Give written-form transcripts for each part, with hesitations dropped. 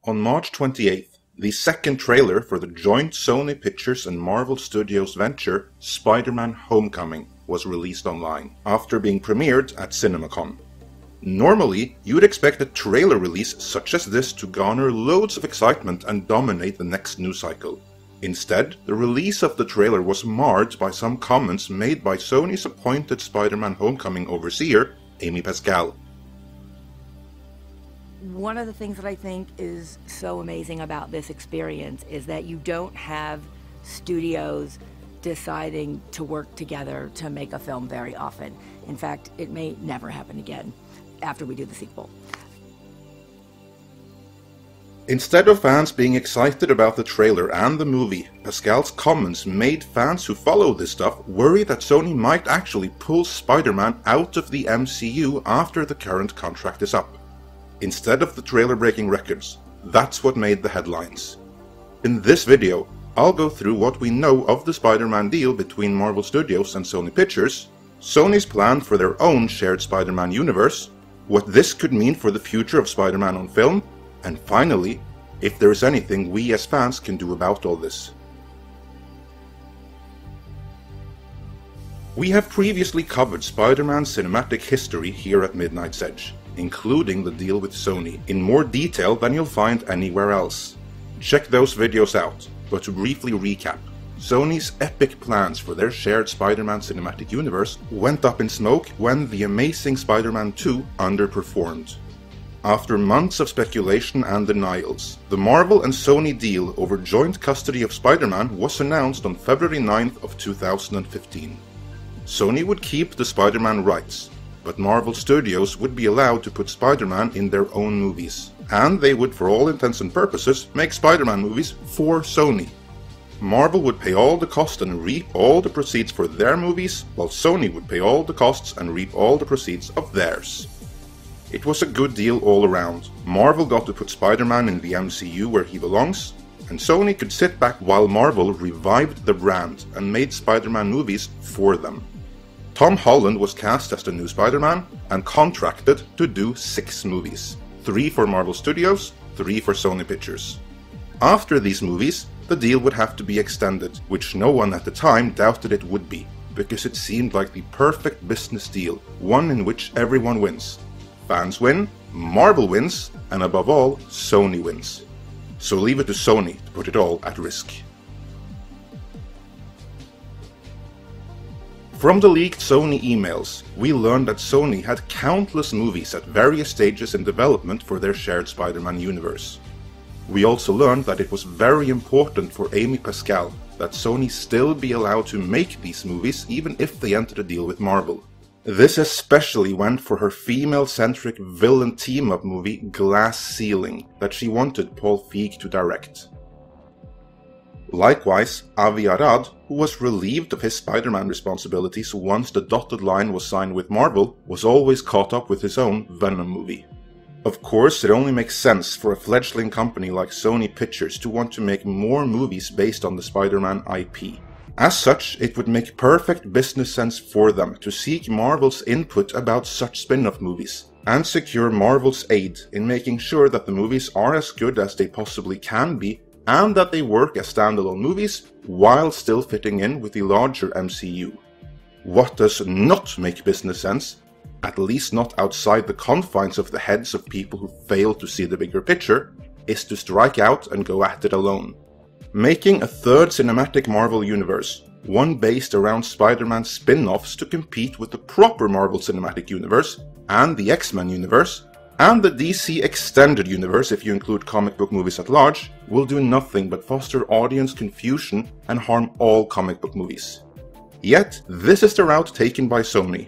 On March 28th, the second trailer for the joint Sony Pictures and Marvel Studios venture Spider-Man Homecoming was released online, after being premiered at CinemaCon. Normally, you would expect a trailer release such as this to garner loads of excitement and dominate the next news cycle. Instead, the release of the trailer was marred by some comments made by Sony's appointed Spider-Man Homecoming overseer, Amy Pascal. One of the things that I think is so amazing about this experience is that you don't have studios deciding to work together to make a film very often. In fact, it may never happen again after we do the sequel. Instead of fans being excited about the trailer and the movie, Pascal's comments made fans who follow this stuff worry that Sony might actually pull Spider-Man out of the MCU after the current contract is up. Instead of the trailer breaking records, that's what made the headlines. In this video, I'll go through what we know of the Spider-Man deal between Marvel Studios and Sony Pictures, Sony's plan for their own shared Spider-Man universe, what this could mean for the future of Spider-Man on film, and finally, if there is anything we as fans can do about all this. We have previously covered Spider-Man's cinematic history here at Midnight's Edge, including the deal with Sony, in more detail than you'll find anywhere else. Check those videos out, but to briefly recap, Sony's epic plans for their shared Spider-Man cinematic universe went up in smoke when The Amazing Spider-Man 2 underperformed. After months of speculation and denials, the Marvel and Sony deal over joint custody of Spider-Man was announced on February 9th of 2015. Sony would keep the Spider-Man rights, but Marvel Studios would be allowed to put Spider-Man in their own movies, and they would for all intents and purposes make Spider-Man movies for Sony. Marvel would pay all the cost and reap all the proceeds for their movies, while Sony would pay all the costs and reap all the proceeds of theirs. It was a good deal all around. Marvel got to put Spider-Man in the MCU where he belongs, and Sony could sit back while Marvel revived the brand and made Spider-Man movies for them. Tom Holland was cast as the new Spider-Man and contracted to do 6 movies, 3 for Marvel Studios, 3 for Sony Pictures. After these movies, the deal would have to be extended, which no one at the time doubted it would be, because it seemed like the perfect business deal, one in which everyone wins. Fans win, Marvel wins, and above all, Sony wins. So leave it to Sony to put it all at risk. From the leaked Sony emails, we learned that Sony had countless movies at various stages in development for their shared Spider-Man universe. We also learned that it was very important for Amy Pascal that Sony still be allowed to make these movies even if they entered a deal with Marvel. This especially went for her female-centric villain team-up movie Glass Ceiling that she wanted Paul Feig to direct. Likewise, Avi Arad, who was relieved of his Spider-Man responsibilities once the dotted line was signed with Marvel, was always caught up with his own Venom movie. Of course, it only makes sense for a fledgling company like Sony Pictures to want to make more movies based on the Spider-Man IP. As such, it would make perfect business sense for them to seek Marvel's input about such spin-off movies, and secure Marvel's aid in making sure that the movies are as good as they possibly can be, and that they work as standalone movies while still fitting in with the larger MCU. What does not make business sense, at least not outside the confines of the heads of people who fail to see the bigger picture, is to strike out and go at it alone. Making a third cinematic Marvel universe, one based around Spider-Man spin-offs to compete with the proper Marvel Cinematic Universe, and the X-Men universe, and the DC Extended Universe if you include comic book movies at large, will do nothing but foster audience confusion and harm all comic book movies. Yet, this is the route taken by Sony.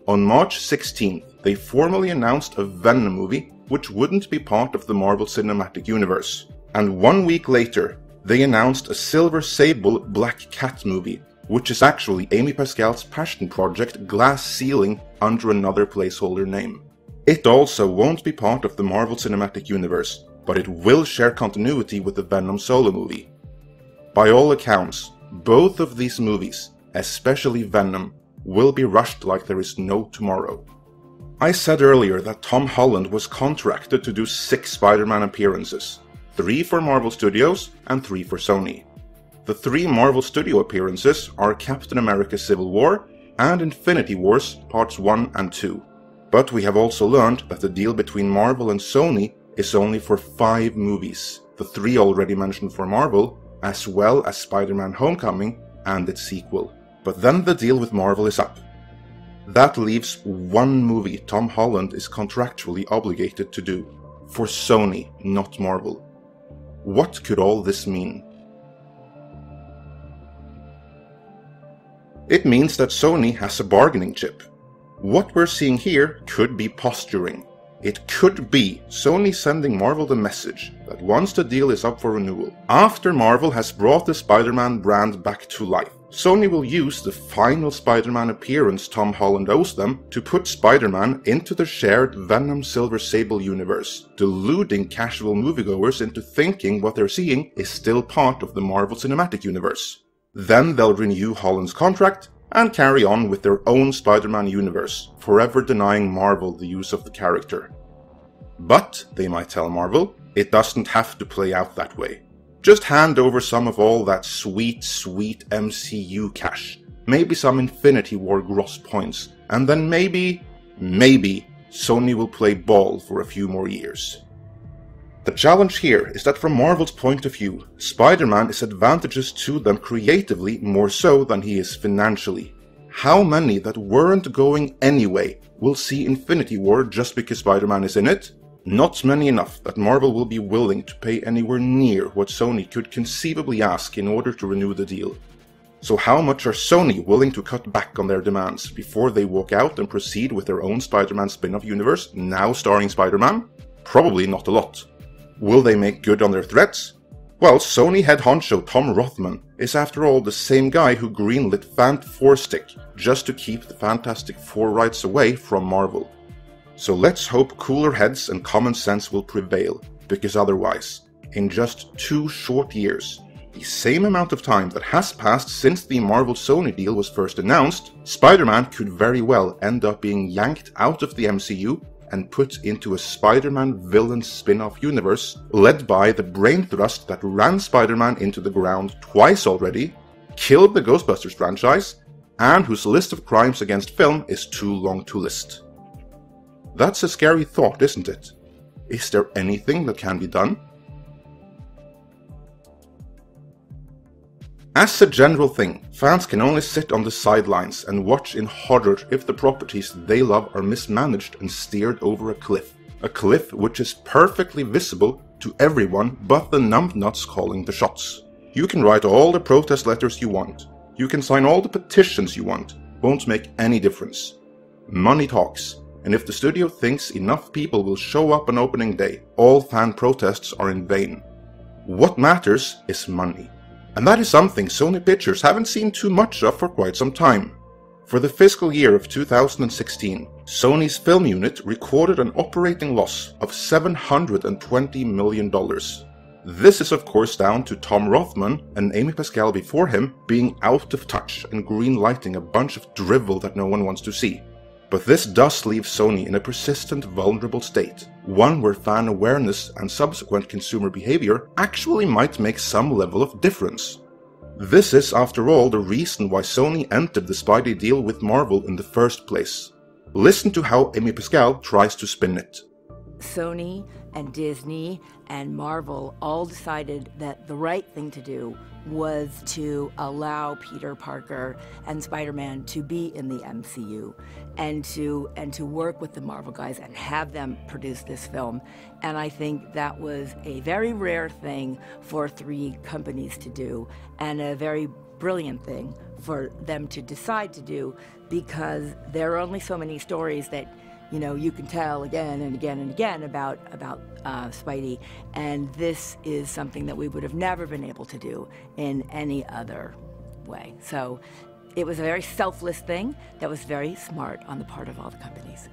On March 16th, they formally announced a Venom movie which wouldn't be part of the Marvel Cinematic Universe. And 1 week later, they announced a Silver Sable Black Cat movie, which is actually Amy Pascal's passion project Glass Ceiling under another placeholder name. It also won't be part of the Marvel Cinematic Universe, but it will share continuity with the Venom solo movie. By all accounts, both of these movies, especially Venom, will be rushed like there is no tomorrow. I said earlier that Tom Holland was contracted to do 6 Spider-Man appearances, 3 for Marvel Studios and 3 for Sony. The 3 Marvel Studio appearances are Captain America Civil War and Infinity Wars Parts 1 and 2. But we have also learned that the deal between Marvel and Sony is only for 5 movies, the 3 already mentioned for Marvel, as well as Spider-Man Homecoming and its sequel. But then the deal with Marvel is up. That leaves 1 movie Tom Holland is contractually obligated to do, for Sony, not Marvel. What could all this mean? It means that Sony has a bargaining chip. What we're seeing here could be posturing. It could be Sony sending Marvel the message that once the deal is up for renewal, after Marvel has brought the Spider-Man brand back to life, Sony will use the final Spider-Man appearance Tom Holland owes them to put Spider-Man into the shared Venom Silver Sable universe, deluding casual moviegoers into thinking what they're seeing is still part of the Marvel Cinematic Universe. Then they'll renew Holland's contract and carry on with their own Spider-Man universe, forever denying Marvel the use of the character. But, they might tell Marvel, it doesn't have to play out that way. Just hand over some of all that sweet MCU cash, maybe some Infinity War gross points, and then maybe Sony will play ball for a few more years. The challenge here is that from Marvel's point of view, Spider-Man is advantageous to them creatively more so than he is financially. How many that weren't going anyway will see Infinity War just because Spider-Man is in it? Not many enough that Marvel will be willing to pay anywhere near what Sony could conceivably ask in order to renew the deal. So how much are Sony willing to cut back on their demands before they walk out and proceed with their own Spider-Man spin-off universe, now starring Spider-Man? Probably not a lot. Will they make good on their threats? Well, Sony head honcho Tom Rothman is after all the same guy who greenlit Fant 4-Stick just to keep the Fantastic Four rights away from Marvel. So let's hope cooler heads and common sense will prevail, because otherwise, in just 2 short years, the same amount of time that has passed since the Marvel-Sony deal was first announced, Spider-Man could very well end up being yanked out of the MCU and put into a Spider-Man villain spin-off universe led by the brain thrust that ran Spider-Man into the ground twice already, killed the Ghostbusters franchise, and whose list of crimes against film is too long to list. That's a scary thought, isn't it? Is there anything that can be done? As a general thing, fans can only sit on the sidelines and watch in horror if the properties they love are mismanaged and steered over a cliff which is perfectly visible to everyone but the numbnuts calling the shots. You can write all the protest letters you want, you can sign all the petitions you want, won't make any difference. Money talks, and if the studio thinks enough people will show up on opening day, all fan protests are in vain. What matters is money. And that is something Sony Pictures haven't seen too much of for quite some time. For the fiscal year of 2016, Sony's film unit recorded an operating loss of $720 million. This is of course down to Tom Rothman and Amy Pascal before him being out of touch and green-lighting a bunch of drivel that no one wants to see. But this does leave Sony in a persistent vulnerable state, one where fan awareness and subsequent consumer behavior actually might make some level of difference. This is, after all, the reason why Sony entered the Spidey deal with Marvel in the first place. Listen to how Amy Pascal tries to spin it. Sony and Disney and Marvel all decided that the right thing to do was to allow Peter Parker and Spider-Man to be in the MCU and to work with the Marvel guys and have them produce this film. And I think that was a very rare thing for 3 companies to do, and a very brilliant thing for them to decide to do, because there are only so many stories that you can tell again and again and again about Spidey, and this is something that we would have never been able to do in any other way. So it was a very selfless thing that was very smart on the part of all the companies.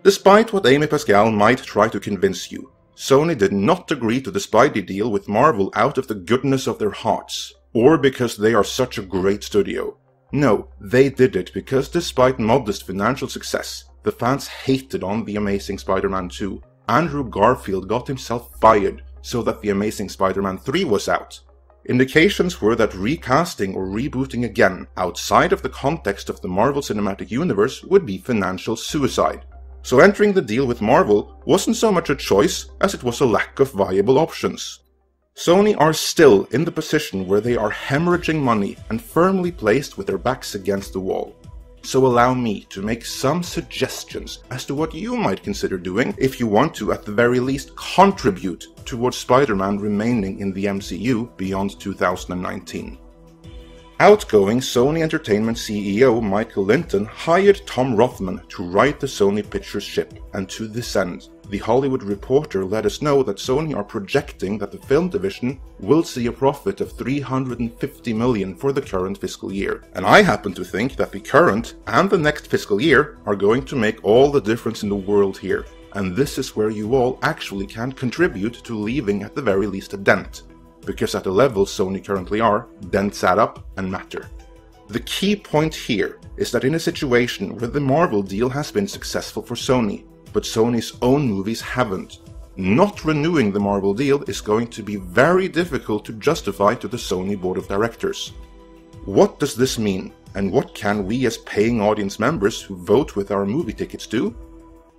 Despite what Amy Pascal might try to convince you, Sony did not agree to the Spidey deal with Marvel out of the goodness of their hearts, or because they are such a great studio. No, they did it because despite modest financial success, the fans hated on The Amazing Spider-Man 2. Andrew Garfield got himself fired so that The Amazing Spider-Man 3 was out. Indications were that recasting or rebooting again outside of the context of the Marvel Cinematic Universe would be financial suicide. So entering the deal with Marvel wasn't so much a choice as it was a lack of viable options. Sony are still in the position where they are hemorrhaging money and firmly placed with their backs against the wall. So allow me to make some suggestions as to what you might consider doing if you want to at the very least contribute towards Spider-Man remaining in the MCU beyond 2019. Outgoing Sony Entertainment CEO Michael Linton hired Tom Rothman to write the Sony Pictures ship, and to this end, The Hollywood Reporter let us know that Sony are projecting that the film division will see a profit of $350 million for the current fiscal year. And I happen to think that the current and the next fiscal year are going to make all the difference in the world here. And this is where you all actually can contribute to leaving at the very least a dent. Because at the level Sony currently are, dents add up and matter. The key point here is that in a situation where the Marvel deal has been successful for Sony, but Sony's own movies haven't, not renewing the Marvel deal is going to be very difficult to justify to the Sony board of directors. What does this mean, and what can we as paying audience members who vote with our movie tickets do?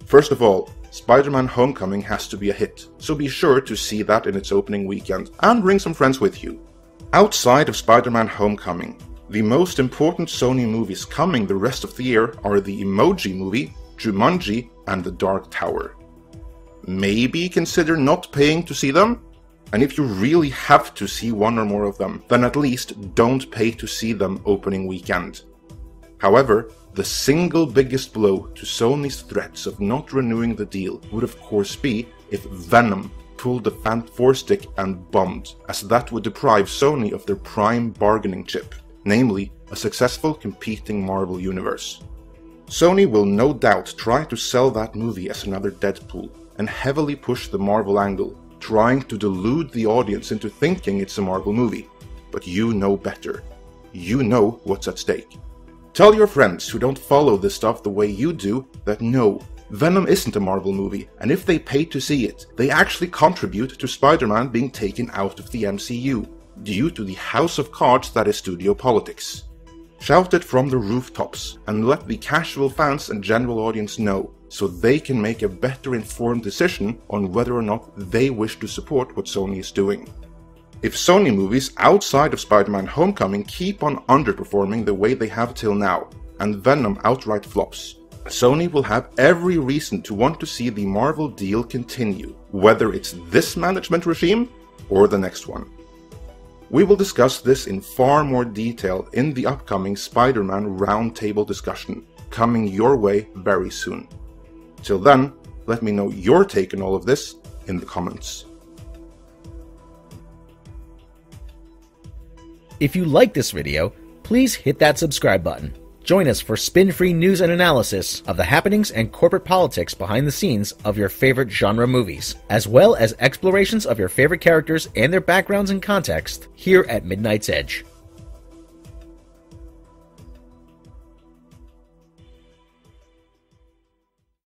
First of all, Spider-Man Homecoming has to be a hit, so be sure to see that in its opening weekend and bring some friends with you. Outside of Spider-Man Homecoming, the most important Sony movies coming the rest of the year are the Emoji Movie, Jumanji, and The Dark Tower. Maybe consider not paying to see them? And if you really have to see one or more of them, then at least don't pay to see them opening weekend. However, the single biggest blow to Sony's threats of not renewing the deal would of course be if Venom pulled the Fan4 stick and bombed, as that would deprive Sony of their prime bargaining chip, namely a successful competing Marvel universe. Sony will no doubt try to sell that movie as another Deadpool, and heavily push the Marvel angle, trying to delude the audience into thinking it's a Marvel movie. But you know better. You know what's at stake. Tell your friends who don't follow this stuff the way you do that no, Venom isn't a Marvel movie, and if they pay to see it, they actually contribute to Spider-Man being taken out of the MCU, due to the house of cards that is studio politics. Shout it from the rooftops, and let the casual fans and general audience know, so they can make a better informed decision on whether or not they wish to support what Sony is doing. If Sony movies outside of Spider-Man Homecoming keep on underperforming the way they have till now, and Venom outright flops, Sony will have every reason to want to see the Marvel deal continue, whether it's this management regime or the next one. We will discuss this in far more detail in the upcoming Spider-Man Roundtable discussion, coming your way very soon. Till then, let me know your take on all of this in the comments. If you like this video, please hit that subscribe button. Join us for spin-free news and analysis of the happenings and corporate politics behind the scenes of your favorite genre movies, as well as explorations of your favorite characters and their backgrounds and context here at Midnight's Edge.